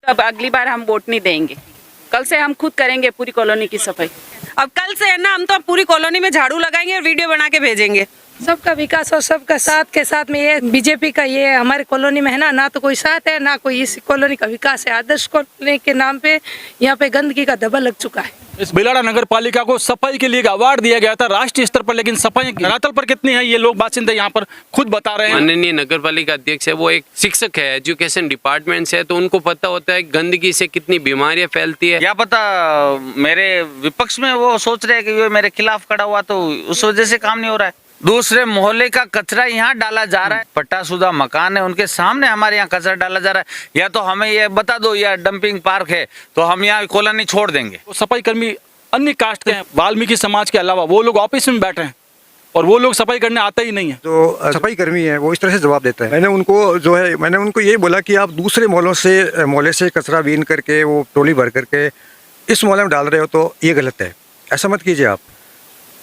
अब अगली बार हम वोट नहीं देंगे। कल से हम खुद करेंगे पूरी कॉलोनी की सफाई। अब कल से है ना, हम तो पूरी कॉलोनी में झाड़ू लगाएंगे और वीडियो बना के भेजेंगे। सबका विकास और सबका साथ के साथ में ये बीजेपी का ये हमारे कॉलोनी में है ना तो कोई साथ है ना कोई इस कॉलोनी का विकास है। आदर्श कॉलोनी के नाम पे यहाँ पे गंदगी का धब्बा लग चुका है। इस बिलाड़ा नगर पालिका को सफाई के लिए एक अवार्ड दिया गया था राष्ट्रीय स्तर पर, लेकिन सफाई धरातल पर कितनी है ये लोग बासिंदे यहाँ पर खुद बता रहे हैं। माननीय नगर पालिका अध्यक्ष है, वो एक शिक्षक है, एजुकेशन डिपार्टमेंट से है, तो उनको पता होता है गंदगी से कितनी बीमारियां फैलती है। क्या पता मेरे विपक्ष में वो सोच रहे हैं कि ये मेरे खिलाफ खड़ा हुआ तो उस वजह से काम नहीं हो रहा है। दूसरे मोहल्ले का कचरा यहाँ डाला जा रहा है, पट्टाशुदा मकान है उनके सामने हमारे यहाँ कचरा डाला जा रहा है। या तो हमें ये बता दो या डंपिंग पार्क है तो हम यहाँ कॉलोनी छोड़ देंगे। तो सफाई कर्मी अन्य कास्ट के हैं, वाल्मीकि समाज के अलावा, वो लोग ऑफिस में बैठे हैं और वो लोग सफाई करने आते ही नहीं है। जो सफाई कर्मी है वो इस तरह से जवाब देता है। मैंने उनको ये बोला कि आप दूसरे मोहल्ले से कचरा बीन करके वो ट्रॉली भर करके इस मोहल्ले में डाल रहे हो तो ये गलत है, ऐसा मत कीजिए आप।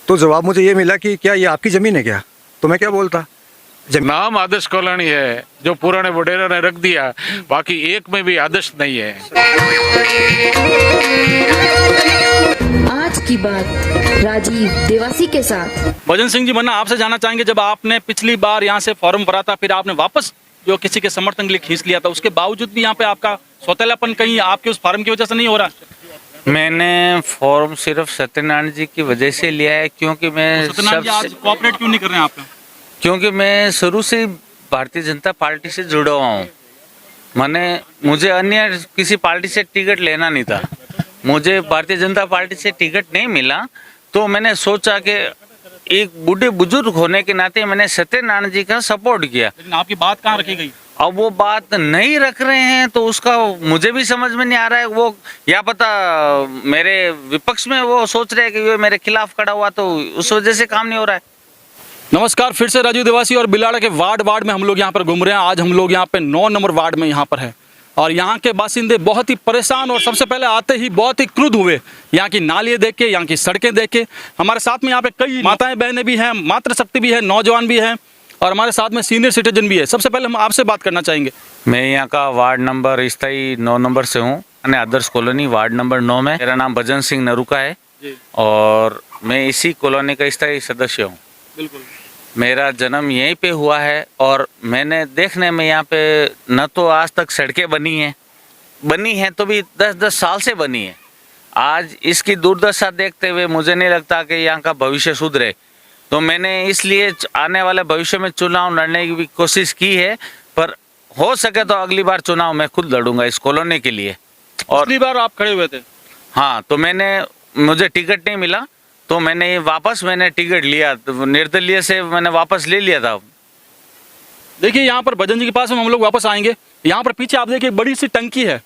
तो जवाब मुझे ये मिला कि क्या ये आपकी ज़मीन है क्या? तो मैं क्या बोलता, नाम आदर्श कॉलोनी है जो पुराने वडेरों ने रख दिया, बाकी एक में भी आदर्श नहीं है। आज की बात राजीव देवासी के साथ। भजन सिंह जी, मन्ना आपसे जानना चाहेंगे, जब आपने पिछली बार यहाँ से फॉर्म भरा था, फिर आपने वापस जो किसी के समर्थन के लिए खींच लिया था, उसके बावजूद भी यहाँ पे आपका सौतेलापन कहीं आपके उस फॉर्म की वजह से नहीं हो रहा? मैंने फॉर्म सिर्फ सत्यनारायण जी की वजह से लिया है, क्योंकि मैं आज कोऑपरेट क्यों नहीं कर रहे हैं आप? क्योंकि मैं शुरू से भारतीय जनता पार्टी से जुड़ा हुआ हूँ। मुझे अन्य किसी पार्टी से टिकट लेना नहीं था, मुझे भारतीय जनता पार्टी से टिकट नहीं मिला तो मैंने सोचा कि एक बूढ़े बुजुर्ग होने के नाते मैंने सत्यनारायण जी का सपोर्ट किया। लेकिन आपकी बात कहाँ रखी गई? अब वो बात नहीं रख रहे हैं तो उसका मुझे भी समझ में नहीं आ रहा है। वो या पता मेरे विपक्ष में वो सोच रहे हैं कि ये मेरे खिलाफ खड़ा हुआ तो उस वजह से काम नहीं हो रहा है। नमस्कार, फिर से राजू देवासी और बिलाड़ा के वार्ड में हम लोग यहाँ पर घूम रहे हैं। आज हम लोग यहाँ पे 9 नंबर वार्ड में यहाँ पर है और यहाँ के बासिंदे बहुत ही परेशान और सबसे पहले आते ही बहुत ही क्रुद्ध हुए यहाँ की नालियाँ देख के, यहाँ की सड़कें देख के। हमारे साथ में यहाँ पे कई माताएं बहनें भी हैं, मातृशक्ति भी है, नौजवान भी हैं और हमारे साथ में सीनियर सिटीजन भी है। सबसे पहले हम आपसे बात करना चाहेंगे। मैं यहाँ का वार्ड नंबर स्थायी 9 नंबर से हूँ, आदर्श कॉलोनी वार्ड नंबर 9 में। मेरा नाम भजन सिंह नरूका है और मैं इसी कॉलोनी का स्थायी सदस्य हूँ। बिल्कुल, मेरा जन्म यहीं पे हुआ है और मैंने देखने में यहाँ पे न तो आज तक सड़कें बनी हैं तो भी 10-10 साल से बनी है। आज इसकी दुर्दशा देखते हुए मुझे नहीं लगता कि यहाँ का भविष्य सुधरे, तो मैंने इसलिए आने वाले भविष्य में चुनाव लड़ने की भी कोशिश की है, पर हो सके तो अगली बार चुनाव मैं खुद लड़ूंगा इस कॉलोनी के लिए। और पिछली बार आप खड़े हुए थे? हाँ, तो मुझे टिकट नहीं मिला तो मैंने टिकट लिया, तो निर्दलीय से मैंने वापस ले लिया था। देखिए यहाँ पर भजन जी के पास हम लोग वापस आएंगे। यहाँ पर पीछे आप देखिए बड़ी सी टंकी है।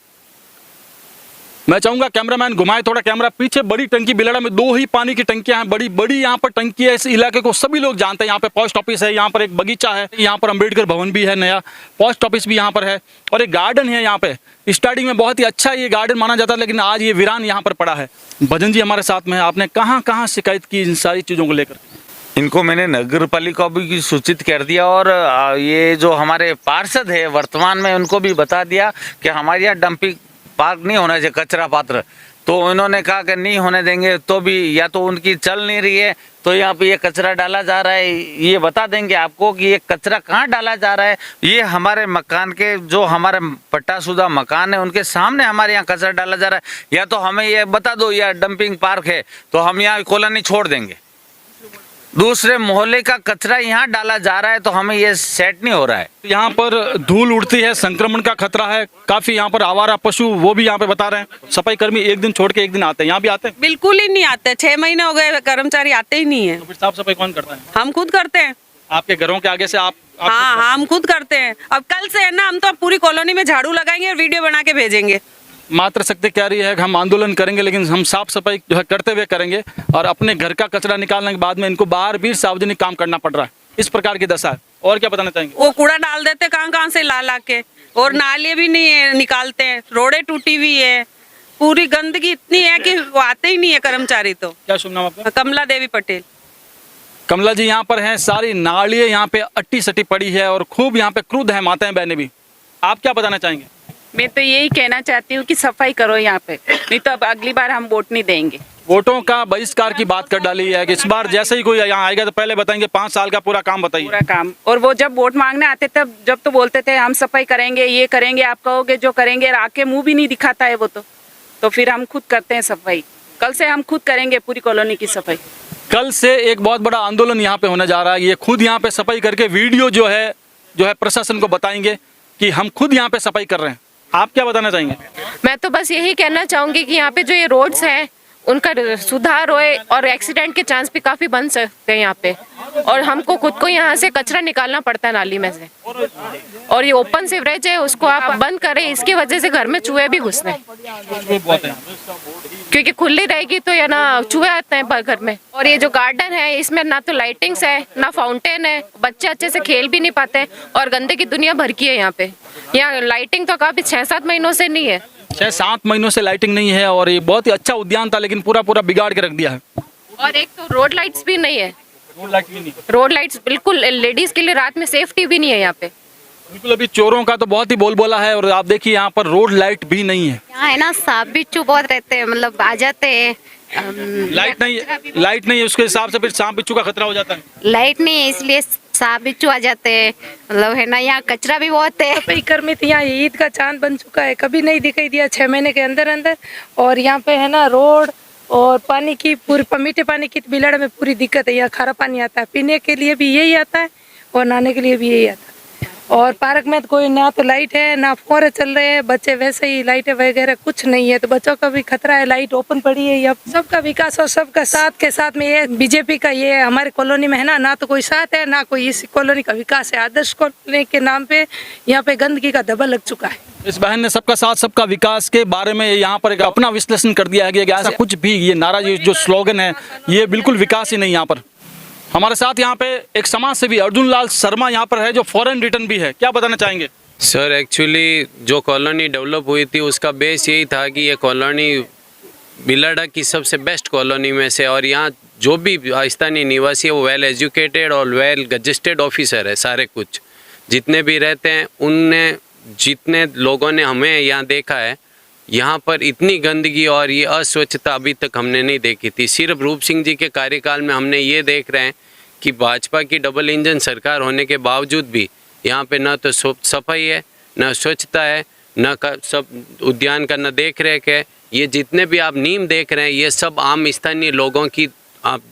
मैं चाहूंगा कैमरामैन घुमाए थोड़ा कैमरा। पीछे बड़ी टंकी, बिलाड़ा में 2 ही पानी की टंकियां हैं, बड़ी बड़ी यहाँ पर टंकी है। इस इलाके को सभी लोग जानते हैं। यहाँ पे पोस्ट ऑफिस है, यहाँ पर एक बगीचा है, यहाँ पर अम्बेडकर भवन भी है, नया पोस्ट ऑफिस भी यहाँ पर है और एक गार्डन है। यहाँ पे स्टार्टिंग में बहुत ही अच्छा ये गार्डन माना जाता है, लेकिन आज ये वीरान यहाँ पर पड़ा है। भजन जी हमारे साथ में है। आपने कहाँ कहाँ शिकायत की इन सारी चीज़ों को लेकर? इनको मैंने नगर पालिका भी सूचित कर दिया और ये जो हमारे पार्षद है वर्तमान में उनको भी बता दिया कि हमारे यहाँ डंपिंग पार्क नहीं होना चाहिए, कचरा पात्र। तो उन्होंने कहा कि नहीं होने देंगे, तो भी या तो उनकी चल नहीं रही है तो यहाँ पे ये कचरा डाला जा रहा है। ये बता देंगे आपको कि ये कचरा कहाँ डाला जा रहा है। ये हमारे मकान के जो हमारे पट्टाशुदा मकान है उनके सामने हमारे यहाँ कचरा डाला जा रहा है। या तो हमें ये बता दो या डंपिंग पार्क है तो हम यहाँ कॉलोनी छोड़ देंगे। दूसरे मोहल्ले का कचरा यहाँ डाला जा रहा है तो हमें ये सेट नहीं हो रहा है। यहाँ पर धूल उड़ती है, संक्रमण का खतरा है काफी। यहाँ पर आवारा पशु वो भी यहाँ पे बता रहे हैं। सफाई कर्मी एक दिन छोड़ के एक दिन आते हैं, यहाँ भी आते हैं? बिल्कुल ही नहीं आते, 6 महीने हो गए कर्मचारी आते ही नहीं है। तो फिर साफ सफाई कौन करता है? हम खुद करते हैं। आपके घरों के आगे से आप? हाँ, हम खुद करते हैं। अब कल से है ना, हम तो पूरी कॉलोनी में झाड़ू लगाएंगे और वीडियो बना के भेजेंगे। मातृशक्ति कह रही है कि हम आंदोलन करेंगे, लेकिन हम साफ सफाई जो है करते हुए करेंगे और अपने घर का कचरा निकालने के बाद में इनको बाहर भी सार्वजनिक काम करना पड़ रहा है। इस प्रकार की दशा है। और क्या बताना चाहेंगे? वो कूड़ा डाल देते कहाँ से ला के, और नाले भी नहीं निकालते हैं, रोडें टूटी हुई है, पूरी गंदगी इतनी है कि वो आते ही नहीं है कर्मचारी। तो क्या शुभ नाम आपका? कमला देवी पटेल। कमला जी यहाँ पर हैं। सारी नालियाँ यहाँ पे अट्टी सटी पड़ी है और खूब यहाँ पे क्रुद्ध है माताएं बहनें भी। आप क्या बताना चाहेंगे? मैं तो यही कहना चाहती हूँ कि सफाई करो यहाँ पे, नहीं तो अब अगली बार हम वोट नहीं देंगे। वोटों का बहिष्कार की बात कर डाली है कि इस बार जैसे ही कोई यहाँ आएगा तो पहले बताएंगे 5 साल का पूरा काम बताइए। पूरा काम, और वो जब वोट मांगने आते तब जब तो बोलते थे हम सफाई करेंगे, ये करेंगे, आप कहोगे जो करेंगे, आके मुंह भी नहीं दिखाता है वो तो फिर हम खुद करते हैं सफाई। कल से हम खुद करेंगे पूरी कॉलोनी की सफाई। कल से एक बहुत बड़ा आंदोलन यहाँ पे होने जा रहा है। ये खुद यहाँ पे सफाई करके वीडियो जो है प्रशासन को बताएंगे कि हम खुद यहाँ पे सफाई कर रहे हैं। आप क्या बताना चाहेंगे? मैं तो बस यही कहना चाहूंगी कि यहाँ पे जो ये रोड्स हैं उनका सुधार होए और एक्सीडेंट के चांस भी काफ़ी बन सकते हैं यहाँ पे। और हमको खुद को यहाँ से कचरा निकालना पड़ता है नाली में से, और ये ओपन सीवरेज है उसको आप बंद करें, इसकी वजह से घर में चूहे भी घुस रहे हैं, क्योंकि खुली रहेगी तो या ना चूहे आते हैं घर में। और ये जो गार्डन है इसमें ना तो लाइटिंग्स है ना फाउंटेन है, बच्चे अच्छे से खेल भी नहीं पाते और गंदगी दुनिया भर की है यहाँ पे। यहाँ लाइटिंग तो काफ़ी 6-7 महीनों से नहीं है, 6-7 महीनों से लाइटिंग नहीं है, और ये बहुत ही अच्छा उद्यान था लेकिन पूरा बिगाड़ के रख दिया है। और एक तो रोड लाइट्स भी नहीं है, रोड लाइट्स बिल्कुल लेडीज के लिए रात में सेफ्टी भी नहीं है यहाँ पे। बिल्कुल, अभी चोरों का तो बहुत ही बोलबाला है, और आप देखिए यहाँ पर रोड लाइट भी नहीं है। यहाँ है ना सांप बिच्छू बहुत रहते हैं, मतलब आ जाते हैं। लाइट नहीं है, उसके हिसाब से फिर सांप बिच्छू का खतरा हो जाता है। लाइट नहीं है इसलिए सांप बिच्छू आ जाते हैं, मतलब है ना। यहाँ कचरा भी बहुत है। सफाई कर्मी तो यहाँ ईद का चांद बन चुका है, कभी नहीं दिखाई दिया 6 महीने के अंदर। और यहाँ पे है ना रोड और पानी की पूरी मीठे पानी की बिलाड़ा में पूरी दिक्कत है। यहाँ खारा पानी आता है, पीने के लिए भी यही आता है और नहाने के लिए भी यही आता है। और पार्क में तो कोई ना तो लाइट है ना फौरे चल रहे हैं, बच्चे वैसे ही लाइटें वगैरह कुछ नहीं है, तो बच्चों का भी खतरा है। लाइट ओपन पड़ी है। यहाँ सबका विकास और सबका साथ के साथ में ये बीजेपी का ये हमारे कॉलोनी में है ना तो कोई साथ है ना कोई इस कॉलोनी का विकास है। आदर्श कॉलोनी के नाम पे यहाँ पे गंदगी का धब्बा लग चुका है। इस बहन ने सबका साथ सबका विकास के बारे में यहाँ पर एक अपना विश्लेषण कर दिया है कि ऐसा कुछ भी ये नारा जो स्लोगन है ये बिल्कुल विकास ही नहीं। यहाँ पर हमारे साथ यहाँ पे एक समाज सेवी अर्जुन लाल शर्मा यहाँ पर है जो फॉरेन रिटर्न भी है, क्या बताना चाहेंगे? सर एक्चुअली जो कॉलोनी डेवलप हुई थी उसका बेस यही था कि ये कॉलोनी बिलाडा की सबसे बेस्ट कॉलोनी में से, और यहाँ जो भी स्थानीय निवासी है वो वेल एजुकेटेड और वेल गजेस्टेड ऑफिसर है। सारे कुछ जितने भी रहते हैं उनने जितने लोगों ने हमें यहाँ देखा है, यहाँ पर इतनी गंदगी और ये अस्वच्छता अभी तक हमने नहीं देखी थी। सिर्फ रूप सिंह जी के कार्यकाल में हमने ये देख रहे हैं कि भाजपा की डबल इंजन सरकार होने के बावजूद भी यहाँ पे न तो सफाई है, न स्वच्छता है, न सब उद्यान का न देख रेख है। ये जितने भी आप नीम देख रहे हैं ये सब आम स्थानीय लोगों की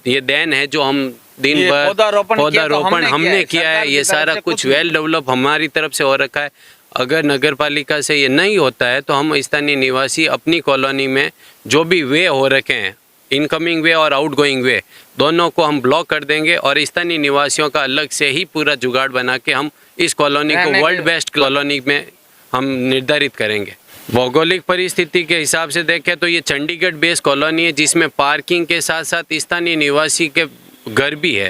ये देन है जो हम दिन भर पौधारोपण हमने किया है। ये सारा कुछ वेल डेवलप हमारी तरफ से हो रखा है। अगर नगर पालिका से ये नहीं होता है तो हम स्थानीय निवासी अपनी कॉलोनी में जो भी वे हो रखे हैं, इनकमिंग वे और आउटगोइंग वे, दोनों को हम ब्लॉक कर देंगे और स्थानीय निवासियों का अलग से ही पूरा जुगाड़ बना के हम इस कॉलोनी को वर्ल्ड बेस्ट कॉलोनी में हम निर्धारित करेंगे। भौगोलिक परिस्थिति के हिसाब से देखें तो ये चंडीगढ़ बेस्ड कॉलोनी है जिसमें पार्किंग के साथ साथ स्थानीय निवासी के घर भी है।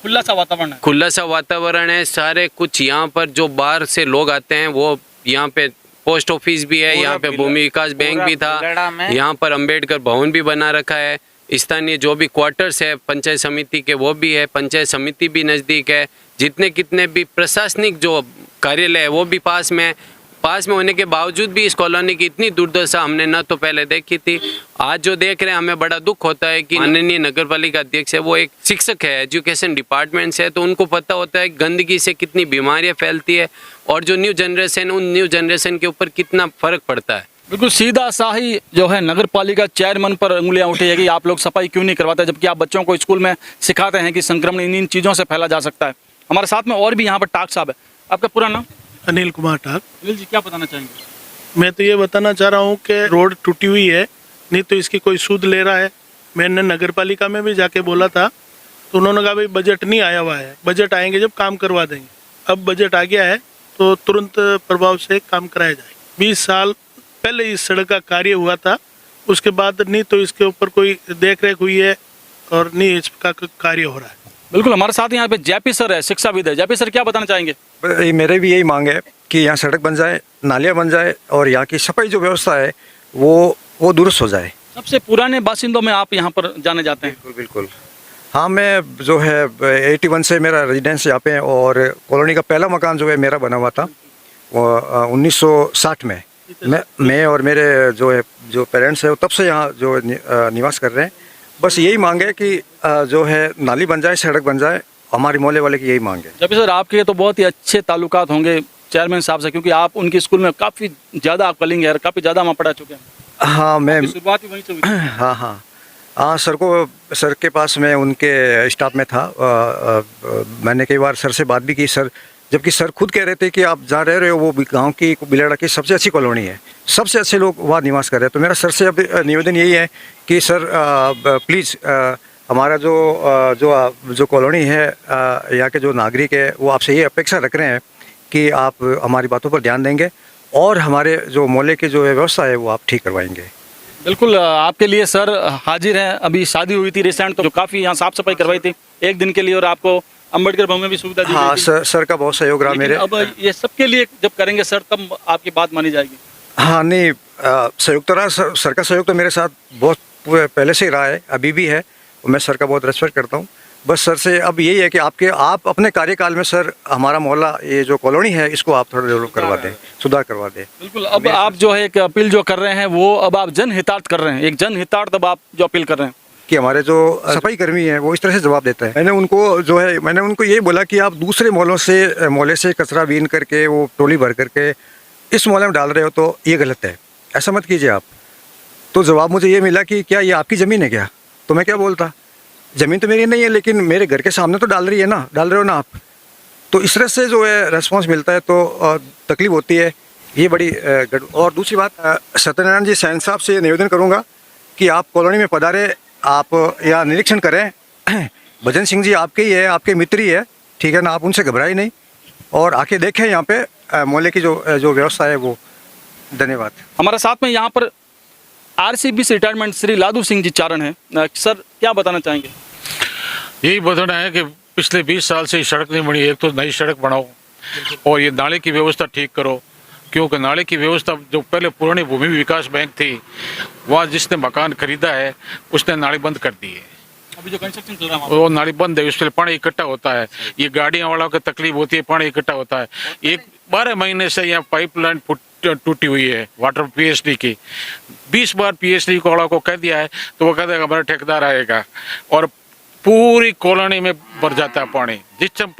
खुला सा वातावरण है। सारे कुछ यहाँ पर जो बाहर से लोग आते हैं वो यहाँ पे पोस्ट ऑफिस भी है, यहाँ पे भूमि विकास बैंक भी था, यहाँ पर अंबेडकर भवन भी बना रखा है। स्थानीय जो भी क्वार्टर्स है पंचायत समिति के वो भी है, पंचायत समिति भी नज़दीक है। जितने कितने भी प्रशासनिक जो कार्यालय है वो भी पास में है। पास में होने के बावजूद भी इस कॉलोनी की इतनी दुर्दशा हमने न तो पहले देखी थी। आज जो देख रहे हैं हमें बड़ा दुख होता है कि माननीय नगर पालिका अध्यक्ष है वो एक शिक्षक है, एजुकेशन डिपार्टमेंट से है, तो उनको पता होता है गंदगी से कितनी बीमारियां फैलती है और जो न्यू जनरेशन उन न्यू जनरेशन के ऊपर कितना फर्क पड़ता है। बिल्कुल सीधा सा ही जो है नगर पालिका चेयरमैन पर उंगलियां उठी है कि आप लोग सफाई क्यों नहीं करवाते, जबकि आप बच्चों को स्कूल में सिखाते हैं कि संक्रमण इन चीज़ों से फैला जा सकता है। हमारे साथ में और भी यहाँ पर टाक साहब है। आपका पूरा नाम? अनिल कुमार ठाक। अनिल जी, क्या बताना चाहेंगे? मैं तो ये बताना चाह रहा हूँ कि रोड टूटी हुई है, नहीं तो इसकी कोई सूद ले रहा है। मैंने नगर पालिका में भी जाके बोला था तो उन्होंने कहा भाई बजट नहीं आया हुआ है, बजट आएंगे जब काम करवा देंगे। अब बजट आ गया है तो तुरंत प्रभाव से काम कराया जाए। 20 साल पहले इस सड़क का कार्य हुआ था, उसके बाद नहीं तो इसके ऊपर कोई देख रेख हुई है और नहीं इसका कार्य हो रहा है। बिल्कुल, हमारे साथ यहाँ पे जेपी सर है, शिक्षाविद है। जेपी सर, क्या बताना चाहेंगे? मेरे भी यही मांग है कि यहाँ सड़क बन जाए, नालियाँ बन जाए और यहाँ की सफाई जो व्यवस्था है वो दुरुस्त हो जाए। सबसे पुराने बासिंदों में आप यहाँ पर जाने जाते हैं? बिल्कुल बिल्कुल। हाँ, मैं जो है 81 से मेरा रेजिडेंस यहाँ पे है और कॉलोनी का पहला मकान जो है मेरा बना हुआ था, 1960 में मैं और मेरे जो पेरेंट्स हैं वो तब से यहाँ जो निवास कर रहे हैं। बस यही मांग है कि जो है नाली बन जाए, सड़क बन जाए, हमारी मोहल्ले वाले की यही मांग है। जब सर आपके तो बहुत ही अच्छे ताल्लुकात होंगे चेयरमैन साहब से, क्योंकि आप उनकी स्कूल में काफ़ी ज़्यादा आप कलिंग है, काफ़ी ज़्यादा वहाँ पढ़ा चुके हैं। हाँ, मैं शुरुआत ही वहीं से हुई थी। हाँ, सर के पास मैं उनके स्टाफ में था। मैंने कई बार सर से बात भी की, सर, जबकि सर खुद कह रहे थे कि आप जहाँ रह रहे हो वो गांव की बिलाड़ा की सबसे अच्छी कॉलोनी है, सबसे अच्छे लोग वहाँ निवास कर रहे हैं। तो मेरा सर से अब निवेदन यही है कि सर प्लीज़ हमारा जो कॉलोनी है, यहाँ के जो नागरिक है, वो आपसे ये अपेक्षा रख रहे हैं कि आप हमारी बातों पर ध्यान देंगे और हमारे जो मोहल्ले की जो व्यवस्था है वो आप ठीक करवाएंगे। बिल्कुल, आपके लिए सर हाजिर हैं। अभी शादी हुई थी रिसेंट, तो जो काफ़ी यहाँ साफ़ सफाई करवाई थी एक दिन के लिए, और आपको अम्बेडकर भवन में भी सुविधा दी गई हाँ, थी। सर का बहुत सहयोग रहा मेरे। अब ये सबके लिए जब करेंगे सर, तब आपकी बात मानी जाएगी। हाँ, नहीं, सहयोग तो रहा, सर का सहयोग तो मेरे साथ बहुत पहले से ही रहा है, अभी भी है, और मैं सर का बहुत रेस्पेक्ट करता हूँ। बस सर से अब यही है कि आप अपने कार्यकाल में सर हमारा मोहल्ला, ये जो कॉलोनी है, इसको आप थोड़ा डेवलप करवा दें, सुधार करवा दें। बिल्कुल, अब आप जो है एक अपील जो कर रहे हैं वो अब आप जनहितार्थ कर रहे हैं, एक जनहितार्थ अब आप जो अपील कर रहे हैं कि हमारे जो सफाई कर्मी हैं वो इस तरह से जवाब देता है। मैंने उनको यही बोला कि आप दूसरे मोहल्ले से कचरा बीन करके, वो ट्रॉली भर करके इस मोहल्ले में डाल रहे हो, तो ये गलत है, ऐसा मत कीजिए आप। तो जवाब मुझे ये मिला कि क्या ये आपकी ज़मीन है क्या? तो मैं क्या बोलता, ज़मीन तो मेरी नहीं है, लेकिन मेरे घर के सामने तो डाल रहे हो ना आप। तो इस तरह से जो है रेस्पॉन्स मिलता है, तो तकलीफ होती है, ये बड़ी और दूसरी बात, सत्यनारायण जी सैन साहब से निवेदन करूँगा कि आप कॉलोनी में पधारे, आप यहाँ निरीक्षण करें। भजन सिंह जी आपके ही है, आपके मित्र ही है, ठीक है ना, आप उनसे घबराई नहीं, और आके देखें यहाँ पे मोहल्ले की जो व्यवस्था है वो। धन्यवाद। हमारे साथ में यहाँ पर RCB से रिटायरमेंट श्री लादू सिंह जी चारण हैं। सर क्या बताना चाहेंगे? यही बताना है कि पिछले 20 साल से सड़क नहीं बनी। एक तो नई सड़क बनाओ और ये नाले की व्यवस्था ठीक करो, क्योंकि नाले की व्यवस्था जो पहले पुरानी भूमि विकास बैंक थी, वहाँ जिसने मकान खरीदा है उसने नाली बंद कर दी है। अभी जो कंस्ट्रक्शन चल रहा है वो नाली बंद है, उसमें पानी इकट्ठा होता है, ये गाड़ियाँ वालों को तकलीफ होती है, पानी इकट्ठा होता है। 12 महीने से यहाँ पाइपलाइन टूटी हुई है वाटर PSD की। 20 बार PSD वालों को कह दिया है, तो वो कहते हैं हमारा ठेकेदार आएगा, और पूरी कॉलोनी में भर जाता है पानी। जिस टाइम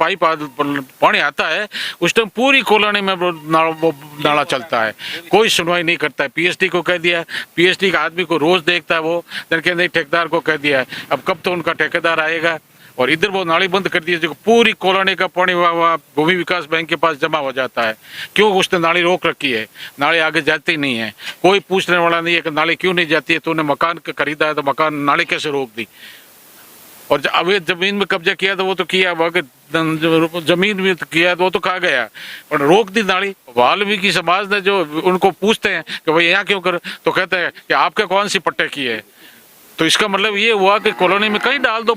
पानी आता है उस टाइम पूरी कॉलोनी में नाला चलता है, कोई सुनवाई नहीं करता है। PSD को कह दिया, PSD का आदमी को रोज देखता है वो, कहते नहीं ठेकेदार को कह दिया है, अब कब तो उनका ठेकेदार आएगा। और इधर वो नाली बंद कर दी है, जो पूरी कॉलोनी का पानी वहाँ भूमि विकास बैंक के पास जमा हो जाता है। क्यों? उसने नाली रोक रखी है, नाली आगे जाती नहीं है, कोई पूछने वाला नहीं है कि नाली क्यों नहीं जाती है। तूने मकान खरीदा है तो मकान नाली कैसे रोक दी? और अभी जमीन में कब्जा किया तो वो तो किया, जमीन में किया तो वो तो खा गया, और रोक दी नाली। वाल्मीकि समाज ने जो उनको पूछते हैं कि भाई यहाँ क्यों कर, तो कहते हैं कि आपके कौन सी पट्टे की है। तो इसका मतलब ये हुआ कि कॉलोनी में कहीं डाल दो,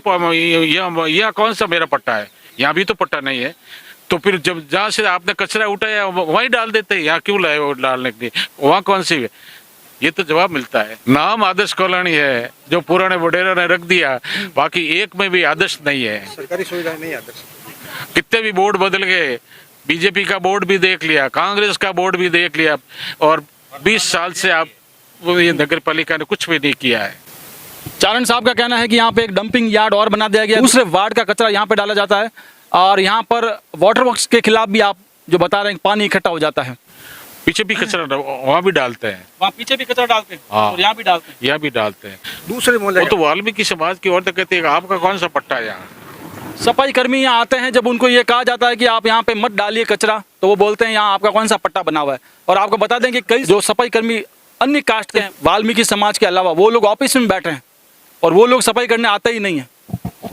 यहाँ कौन सा मेरा पट्टा है, यहाँ भी तो पट्टा नहीं है। तो फिर जब जहाँ से आपने कचरा उठाया वहीं डाल देते हैं, यहाँ क्यों लाए वो डालने के लिए, वहाँ कौन सी है? ये तो जवाब मिलता है। नाम आदर्श कॉलोनी है, जो पुराने वडेरा ने रख दिया, बाकी एक में भी आदर्श नहीं है, सरकारी सुविधा नहीं आदर्श। कितने भी बोर्ड बदल गए, बीजेपी का बोर्ड भी देख लिया, कांग्रेस का बोर्ड भी देख लिया, और 20 साल से आप ये नगर पालिका ने कुछ भी नहीं किया है। चारण साहब का कहना है कि यहाँ पे एक डंपिंग यार्ड और बना दिया गया, दूसरे वार्ड का कचरा यहाँ पे डाला जाता है, और यहाँ पर वाटर वर्क्स के खिलाफ भी आप जो बता रहे हैं पानी इकट्ठा हो जाता है। पीछे भी कचरा वहाँ भी डालते हैं, वहाँ पीछे भी कचरा डालते हैं, हाँ, और यहाँ भी डालते हैं, यहाँ भी डालते हैं। दूसरे मोहल्ले वो तो वाल्मीकि समाज की औरतें कहती है आपका कौन सा पट्टा है यहाँ। सफाई कर्मी यहाँ आते हैं, जब उनको ये कहा जाता है कि आप यहाँ पे मत डालिए कचरा, तो वो बोलते हैं यहाँ आपका कौन सा पट्टा बना हुआ है। और आपको बता दें कि कई जो सफाई कर्मी अन्य कास्ट के हैं, वाल्मीकि समाज के अलावा, वो लोग ऑफिस में बैठे हैं और वो लोग सफाई करने आते ही नहीं है।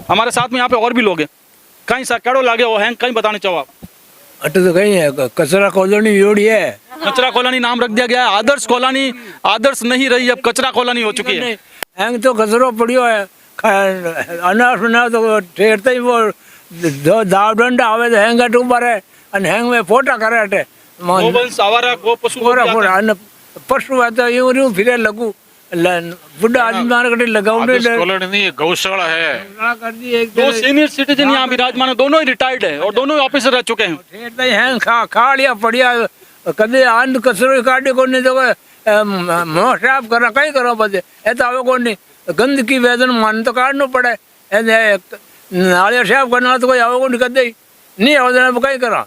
हमारे साथ में यहाँ पे और भी लोग हैं, कहीं सा कड़ो लागे वो हैं, कहीं बताने चाहो आप? अटे तो कहीं है कचरा कॉलोनी जोड़ी है, कचरा कॉलोनी नाम रख दिया गया है। आदर्श कॉलोनी आदर्श नहीं रही, अब कचरा कॉलोनी हो चुकी है। हैंग तो कचरो पड़ियो है, अनाज बना तो ठेरते ही वो दाव डंडा आवे तो हैंग अट ऊपर है, और हैंग में फोटा करे अटे गोवंश आवारा गो पशु पशु है तो यूं फिरे लगू बुढ़ा आदमी मार कर लगाऊ कॉलोनी नहीं, गौशाला है। कर दी एक दो सीनियर सिटीजन यहाँ विराजमान है, दोनों ही रिटायर्ड है और दोनों ही ऑफिसर रह चुके हैं। हैं खा लिया पड़िया कदी आन कचरो काढ़ी को नहीं तो मुँह साफ करा कहीं करो बजे ए तो आवे को नहीं गंदगी वेदन मन तो काढ़ना पड़े नालिया साफ करना तो कोई आवे को नहीं कदे नहीं आवे कहीं करा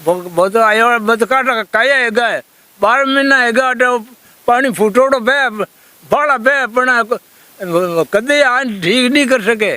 बहुत आयो बहुत काटा काया है गए 12 महीना है गए पानी फुटोड़ो बे बाड़ा बे अपना कदे आन ठीक नहीं कर सके।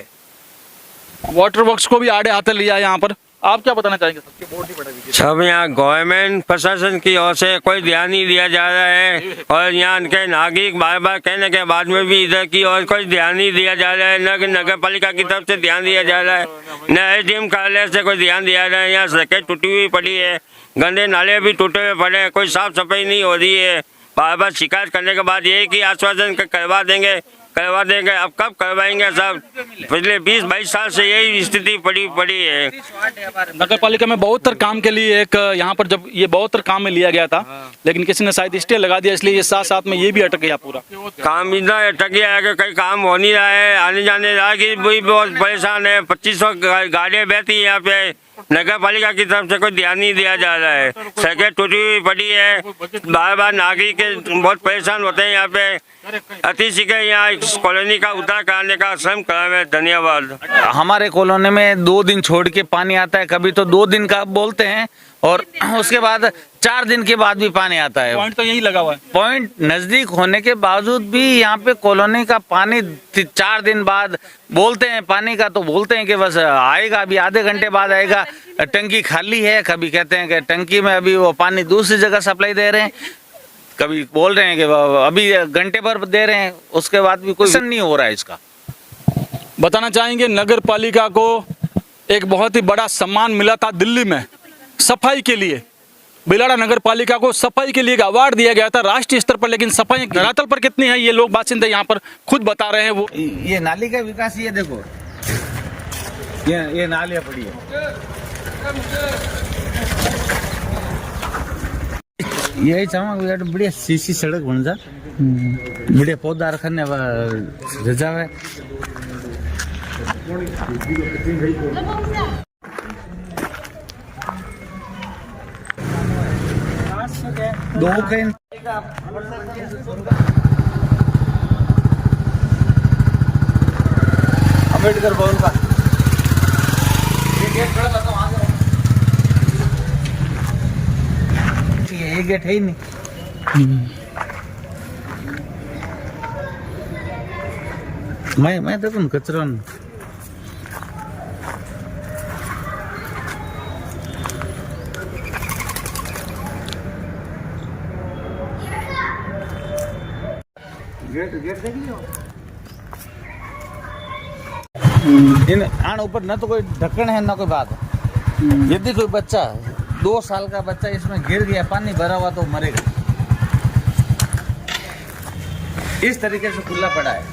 वाटर वर्क्स को भी आड़े हाथे लिया है यहाँ पर, आप क्या बताना चाहेंगे? सबके बोर्ड नहीं पड़ा सब यहाँ गवर्नमेंट प्रशासन की ओर से कोई ध्यान नहीं दिया जा रहा है और यहाँ के नागरिक बार बार कहने के बाद में भी इधर की ओर कोई ध्यान नहीं दिया जा रहा है, न कि नगर पालिका की तरफ से ध्यान दिया जा रहा है, न एसडीएम कार्यालय से कोई ध्यान दिया जा रहा है। यहाँ सड़कें टूटी हुई पड़ी है, गंदे नाले भी टूटे हुए पड़े हैं, कोई साफ सफाई नहीं हो रही है। बार बार शिकायत करने के बाद यही कि आश्वासन करवा देंगे, अब कब करवाएंगे साहब? पिछले 20-22 साल से यही स्थिति पड़ी है। नगर पालिका में बहुतर काम के लिए एक यहाँ पर जब ये बहुतर काम में लिया गया था, लेकिन किसी ने शायद स्टे लगा दिया, इसलिए ये साथ में ये भी अटक गया पूरा काम। इतना अटक गया है कि कहीं काम हो नहीं रहा है, आने जाने की भी बहुत परेशान है। 2500 गाड़ियाँ बहती है यहाँ पे, नगर पालिका की तरफ से कोई ध्यान नहीं दिया जा रहा है। सड़कें टूटी हुई पड़ी है, बार बार नागरिक बहुत परेशान होते हैं। यहाँ पे अतिथि के यहाँ इस कॉलोनी का उद्धार कराने का श्रम करा। धन्यवाद। हमारे कॉलोनी में 2 दिन छोड़ के पानी आता है, कभी तो 2 दिन का बोलते हैं और उसके बाद 4 दिन के बाद भी पानी आता है। पॉइंट तो यही लगा हुआ है, पॉइंट नजदीक होने के बावजूद भी यहाँ पे कॉलोनी का पानी 4 दिन बाद बोलते हैं पानी का, तो बोलते हैं कि बस आएगा, अभी आधे घंटे बाद आएगा, टंकी खाली है। कभी कहते हैं कि टंकी में अभी वो पानी दूसरी जगह सप्लाई दे रहे हैं, कभी बोल रहे हैं कि अभी घंटे भर दे रहे हैं, उसके बाद भी कोई नहीं हो रहा है इसका। बताना चाहेंगे नगर पालिका को एक बहुत ही बड़ा सम्मान मिला था दिल्ली में सफाई के लिए। बिलाड़ा नगर पालिका को सफाई के लिए एक अवार्ड दिया गया था राष्ट्रीय स्तर पर, लेकिन सफाई धरातल पर कितनी है ये लोग बासिंदे यहाँ पर खुद बता रहे हैं। वो ये नाली का विकास, ये देखो ये नालियाँ पड़ी है, यही चमक बढ़िया सीसी सड़क बन जा, बढ़िया पौधा रखने रजा है। अम्बेडकर भवन का ये गेट खड़ा था, वहां ये गेट है ही नहीं। मैं देखो कचरा गेट देखिए इन आन ऊपर ना तो कोई ढक्कन है ना कोई बात। यदि कोई बच्चा 2 साल का बच्चा इसमें गिर गया, पानी भरा हुआ, तो मरेगा। इस तरीके से खुला पड़ा है,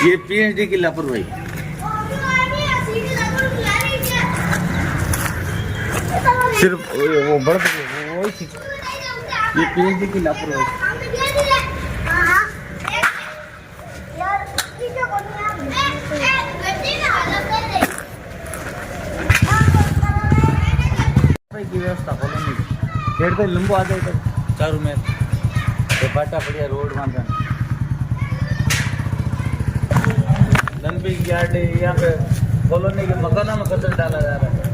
ये पीएचडी की लापरवाही। सिर्फ वो बढ़ ये पीएचडी की लापरवाही। की व्यवस्था कॉलोनी खेड़ पे लंबो आ जाए चारों में तो बाटा बढ़िया रोड बांधा डंपिंग यार्ड यहाँ पे कॉलोनी के मकानों में कचरा डाला जा रहा है।